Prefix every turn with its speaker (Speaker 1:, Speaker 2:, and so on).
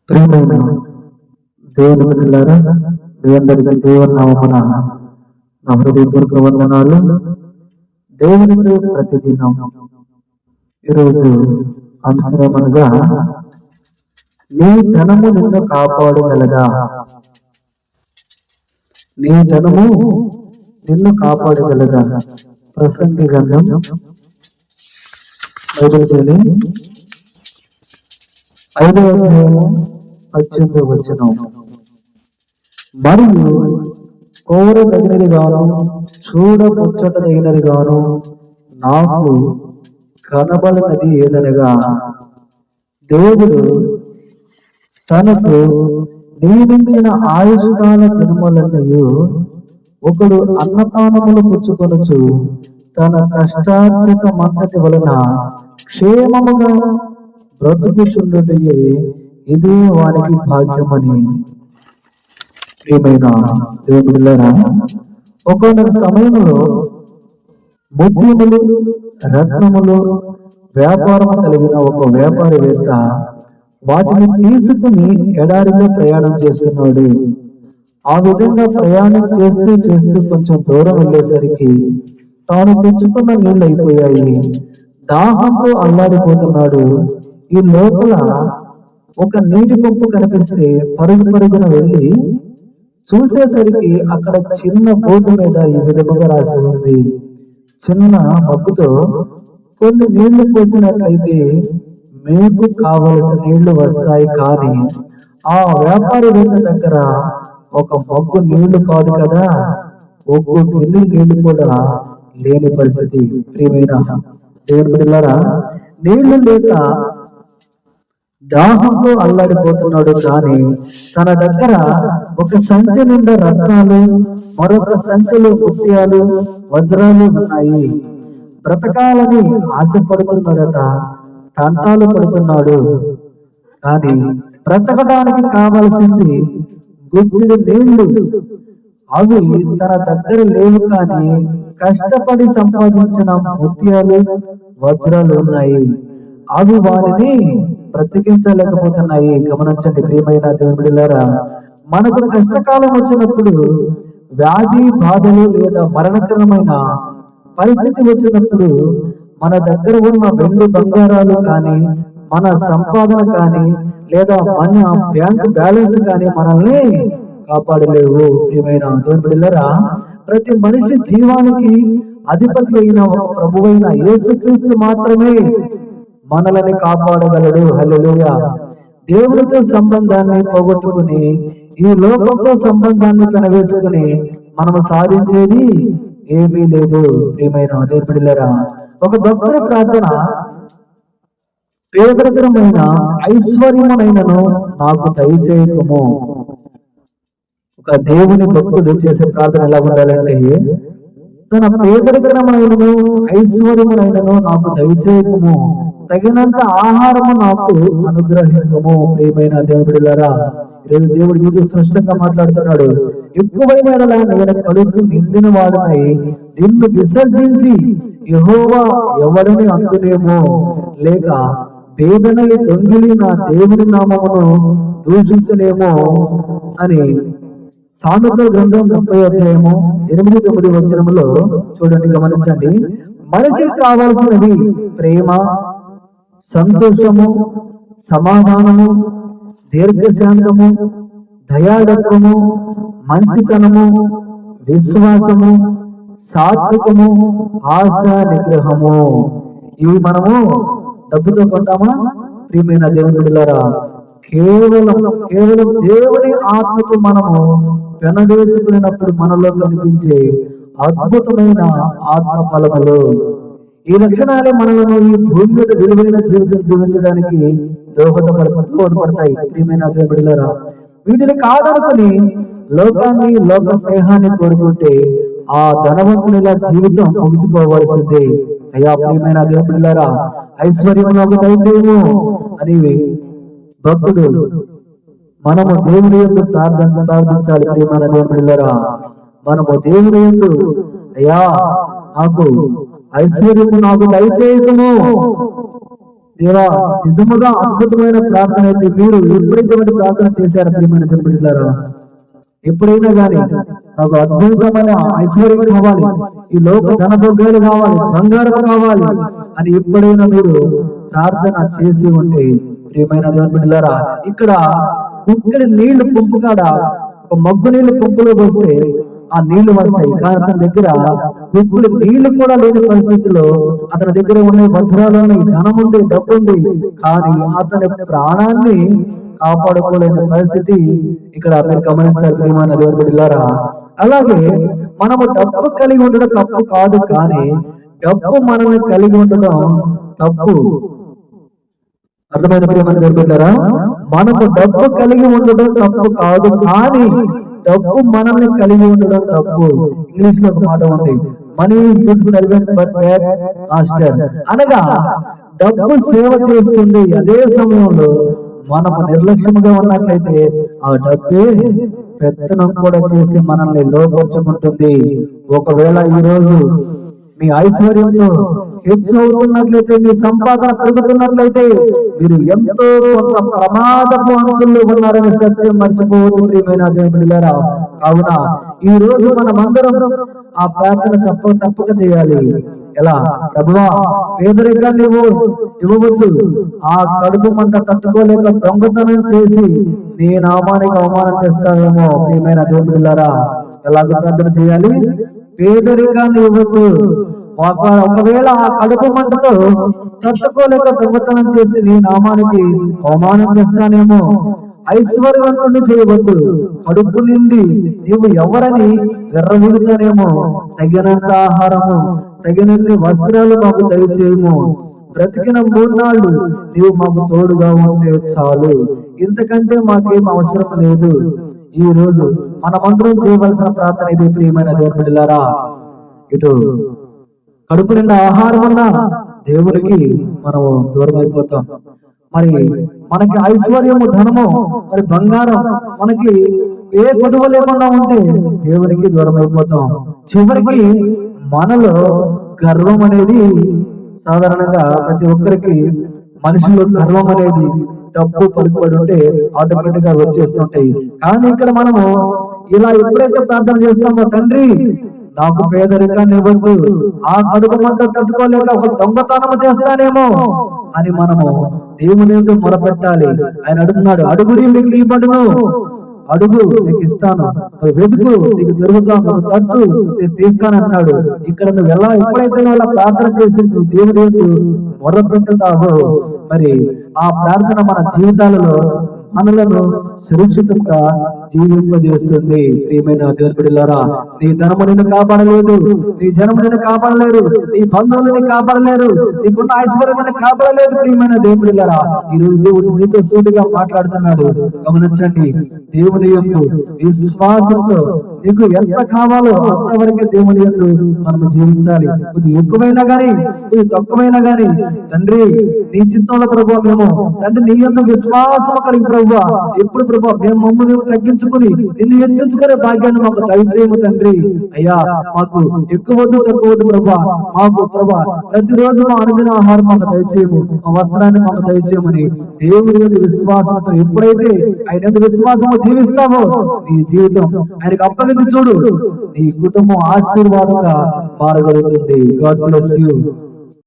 Speaker 1: ప్రియమైన దేవుని బిడ్డలారా, మీ అందరికీ దేవుని నామమున నా హృదయపూర్వక వందనాలు. దేవునికి ప్రతిదినం ఈరోజు అంశమనగా, నీ ధనము నిన్ను కాపాడగలదా? నీ ధనము నిన్ను కాపాడగలదా? ప్రసంగి గ్రంథం బైబిల్ 5వ అధ్యాయము 18వ వచనం. మరియు కోరదగినది గాను చూడముచ్చటదగినది గాను నాకు కనబడినది ఏదనగా, దేవుడు తనకు నియమించిన ఆయుష్కాల దినములన్నయు ఒకడు అన్నపానములు పుచ్చుకొనుచు తన కష్టార్జితమంతటి వలన క్షేమముగా బ్రతుకుచుండుటయే ఇదే వారికి భాగ్యమని. ప్రియమైన దేవుడిలారా, ఒక్కొక్క సమయంలో ముత్యములు రత్నములు వ్యాపారం కలిగిన ఒక వ్యాపారవేత్త వాటిని తీసుకుని ఎడారిలో ప్రయాణం చేస్తున్నాడు. ఆ విధంగా ప్రయాణం చేస్తూ కొంచెం దూరం వెళ్ళేసరికి తాను తెచ్చుకున్న నీళ్ళు అయిపోయాయి. దాహంతో అల్లాడిపోతున్నాడు. ఈ లోపల ఒక నీటి పంపు కనిపిస్తే పరుగున వెళ్ళి చూసేసరికి అక్కడ చిన్న బోర్డు మీద ఈ విధముగా రాసి ఉంది. చిన్న మగ్గుతో కొన్ని నీళ్లు పోసినట్లయితే మీకు కావలసిన నీళ్లు వస్తాయి. కానీ ఆ వ్యాపారవేత్త దగ్గర ఒక మగ్గు నీళ్లు కాదు కదా, ఒక్కో గిన్నె నీళ్లు కూడా లేని పరిస్థితి. ప్రియమైన దేవుని బిడ్డలారా, నీళ్లు లేక దాహంతో అల్లాడిపోతున్నాడు. కానీ తన దగ్గర ఒక సంచి నిండా రత్నాలు, మరొక సంచిలో ముత్యాలు వజ్రాలు ఉన్నాయి. బ్రతకాలని ఆశపడుతున్నాడట, తంటాలు పడుతున్నాడు. కానీ బ్రతకడానికి కావలసింది గుప్పిడి నీళ్లు. అవి తన దగ్గర లేవు. కానీ కష్టపడి సంపాదించిన ముత్యాలు వజ్రాలు ఉన్నాయి. అవి వారిని బ్రతికించలేకపోతున్నాయి. గమనించండి ప్రియమైన దేవుని బిడ్డలారా, మనకు కష్టకాలం వచ్చినప్పుడు, వ్యాధి బాధలు లేదా మరణకరమైన పరిస్థితి వచ్చినప్పుడు మన దగ్గర ఉన్న వెండి బంగారాలు కానీ, మన సంపాదన కానీ, లేదా మన బ్యాంక్ బ్యాలెన్స్ కానీ మనల్ని కాపాడలేవు. ప్రియమైన దేవుని బిడ్డలారా, ప్రతి మనిషి జీవానికి అధిపతి అయిన ఒక ప్రభువైన యేసుక్రీస్తు మాత్రమే మనల్ని కాపాడగలడు. హల్లెలూయా. దేవుడితో సంబంధాన్ని పోగొట్టుకుని ఈ లోకంతో సంబంధాన్ని కనవేసుకుని మనము సాధించేది ఏమీ లేదు. ప్రియమైన దేవుని బిడ్డలారా, ఒక భక్తుల ప్రార్థన, పేదరికమైన ఐశ్వర్యమునైనను నాకు దయచేయకము. ఒక దేవుని భక్తుడు చేసే ప్రార్థన ఎలా ఉండాలంటే, తన పేదరికమైనను ఐశ్వర్యమునైనను నాకు దయచేయకము, తగినంత ఆహారము నాకు అనుగ్రహించము. ప్రియమైన దేవుడిలారా, ఈరోజు దేవుడు మీతో స్పష్టంగా మాట్లాడుతున్నాడు. ఎక్కువైన ఎడల నేను కడుపు నిండిన వాడునై నిన్ను విసర్జించి యెహోవా ఎవరిని అందునేమో, లేక పేదనై దొంగిలి నా దేవుని నామమును దూషించునేమో అని సామెతల గ్రంథం 30వ అధ్యాయము 8-9 వచనములో చూడండి, గమనించండి. మనిషికి కావాల్సినవి ప్రేమ, సంతోషము, సమాధానము, దీర్ఘశాంతము, దయాళత్వము, మంచితనము, విశ్వాసము, సాత్వికము, ఆశ నిగ్రహము. ఇవి మనము డబ్బుతో కొంటామా? ప్రియమైన దేవుని బిడ్డలారా, కేవలం దేవుని ఆత్మతో మనము పెనవేసుకున్నప్పుడు మనలో కనిపించే అద్భుతమైన ఆత్మ ఫలములు, ఈ లక్షణాలే మనలను ఈ భూమి మీద విలువైన జీవితం జీవించడానికి దోహదపడతాయి. ప్రియమైన దేవుని బిడ్డలారా, వీటిని కాదనుకుని లోకాన్ని, లోక స్నేహాన్ని కోరుకుంటే ఆ ధనవంతునిలా జీవితం ముగిసిపోవలసిందే. అయ్యా ప్రియమైన దేవుని బిడ్డలారా, ఐశ్వర్యం నాకు దయచేయము అని భక్తుడు మనము దేవుని యందు ప్రార్థించాలి. ప్రియమైన దేవుని బిడ్డలారా, మనము దేవుని యందు, అయ్యా నాకు ఐశ్వర్యము నాకు దయచేయకము, దేవా, నిజముగా అద్భుతమైన ప్రార్థన అయితే మీరు ఎప్పుడైతే ప్రార్థన చేశారు ప్రియమైన దేవుడిలారా, ఎప్పుడైనా గాని నాకు అద్భుతమైన ఐశ్వర్యం కావాలి, ఈ లోక ధనభోగాలు కావాలి, బంగారం కావాలి అని ఎప్పుడైనా మీరు ప్రార్థన చేసి ఉంటే ప్రియమైన దేవుడిలారా, ఇక్కడ కుక్కడి నీళ్లు పంపు కాడ ఒక మగ్గు నీళ్లు పంపులో పోస్తే ఆ నీళ్లు వస్తాయి. కానీ అతని దగ్గర ఇప్పుడు నీళ్లు కూడా లేని పరిస్థితిలో అతని దగ్గర ఉన్న వజ్రాలు ఉన్నాయి, ధనం ఉంది, డబ్బు ఉంది, కానీ అతని ప్రాణాన్ని కాపాడుకోలేని పరిస్థితి ఇక్కడ మీరు గమనించాలి ప్రియమైన దేవుని బిడ్డలారా. అలాగే మనము డబ్బు కలిగి ఉండడం తప్పు కాదు, కానీ డబ్బు మనల్ని కలిగి ఉండడం తప్పు. అర్థమైన ప్రియమైన దేవుని బిడ్డలారా, మనము డబ్బు కలిగి ఉండడం తప్పు కాదు, కానీ డబ్బు మనల్ని కలిగి ఉండడం తప్పు. ఇంగ్లీష్ లో ఒక మాట ఉంది, money is good servant but bad master. అనగా డబ్బు సేవ చేస్తుంది, అదే సమయంలో మనము నిర్లక్ష్యంగా ఉన్నట్లయితే ఆ డబ్బే పెత్తనం కూడా చేసి మనల్ని లోపరుచుకుంటుంది. ఒకవేళ ఈ రోజు మీ ఐశ్వర్యంలో హెచ్చు అవుతున్నట్లయితే, మీ సంపాదన పెరుగుతున్నట్లయితే మీరు ఎంతో కొంత ప్రమాదపు అంచుల్లో ఉన్నారనే సత్యం మర్చిపోవద్దు ప్రియమైన దేవుడిలారా. కావున ఈ రోజు మనమందరం ఆ ప్రార్థన తప్పక చేయాలి. ఎలా? ప్రభువా, పేదరికాన్ని ఇవ్వవద్దు, ఆ కడుపు మంట తట్టుకోలేక దొంగతనం చేసి నీ నామానికి అవమానం చేస్తావేమో ప్రియమైన దేవుడిలారా. ఎలాగ ప్రార్థన చేయాలి? పేదరికాన్ని ఇవ్వద్దు, ఒకవేళ ఆ కడుపు మంటతో తట్టుకోలేక దొంగతనం చేసి నీ నామానికి అవమానం చేస్తానేమో. ఐశ్వర్యవంతుని చేయవద్దు, కడుపు నిండి నీవు ఎవరని వెర్రవీగుతానేమో. తగినంత ఆహారము, తగినన్ని వస్త్రాలు మాకు దయచేయము. బ్రతికిన 3 నాళ్ళు నీవు మాకు తోడుగా ఉంటే చాలు, ఇంతకంటే మాకేం అవసరం లేదు. ఈ రోజు మనమందరం చేయవలసిన ప్రార్థన ఇది ప్రియమైన దేవుని బిడ్డలారా. ఇటు కడుపు నిండా ఆహారం అన్నా దేవునికి మనము దూరం అయిపోతాం. మరి మనకి ఐశ్వర్యము, ధనము, మరి బంగారం మనకి ఏ కొదువ లేకుండా ఉంటే దేవునికి దూరం అయిపోతాం. చివరికి మనలో గర్వం అనేది, సాధారణంగా ప్రతి ఒక్కరికి మనిషిలో గర్వం అనేది డబ్బు పలుకుబడి ఉంటే ఆటోమేటిక్ గా వచ్చేస్తుంటాయి. కానీ ఇక్కడ మనము ఇలా ఎప్పుడైతే ప్రార్థన చేస్తామో, తండ్రి నాకు పేదరికాన్ని ఇవ్వద్దు, ఆ కడుపు మంట తట్టుకోలేక ఒక దొంగతనం చేస్తానేమో అని మనము దేవుని ఎందుకు మొరపెట్టాలి. ఆయన అడుగున్నాడు, అడుగుడి మీకు ఇవ్వబడును, అడుగు నీకు ఇస్తాను, వెతుకు నీకు దొరుకుతాను, తట్టు నేను తీస్తానన్నాడు. ఇక్కడ నువ్వు ఎప్పుడైతే నువ్వు ప్రార్థన చేసి నువ్వు దేవుని ఎందుకు మొరపెట్టుతావో, మరి ఆ ప్రార్థన మన జీవితాలలో మనలను సురక్షితంగా జీవింపజేస్తుంది. ప్రియమైన దేవుని బిడ్డలారా, నీ ధనము నిన్ను కాపాడలేదు, నీ జనము నిన్ను కాపాడలేరు, నీ బంధువులు నిన్ను కాపాడలేరు, నీకున్న ఐశ్వర్యాన్ని కాపాడలేదు. ప్రియమైన దేవుని బిడ్డలారా, ఈ రోజు దేవుడు నీతో సూటిగా మాట్లాడుతున్నాడు. గమనించండి, దేవుని యందు విశ్వాసంతో నీకు ఎంత కావాలో అంతవరకే దేవుని యందు మనం జీవించాలి. ఇది ఎక్కువైనా గానీ, ఇది తక్కువైనా గానీ, తండ్రి నీ చిత్తంలో ప్రభువా, మేము తండ్రి నీ యందు విశ్వాసం కలిగి ప్రభువా, ఎప్పుడు ప్రభువా మేము మమ్మల్ని తగ్గించుకుని నిన్ను హెచ్చించుకునే భాగ్యాన్ని మాకు దయచేయము తండ్రి. అయ్యా, మాకు ఎక్కువద్దు తక్కువద్దు ప్రభువా, మాకు ప్రభువా ప్రతిరోజు మా అనుదిన ఆహారం మాకు దయచేయము, మా వస్త్రాన్ని మాకు దయచేయమని దేవుని యొక్క విశ్వాసంతో ఎప్పుడైతే ఆయన విశ్వాసము జీవిస్తావో నీ జీవితం ఆయనకు అప్పగించి చూడు, నీ కుటుంబం ఆశీర్వాదంగా మారగలుగుతుంది. God bless you.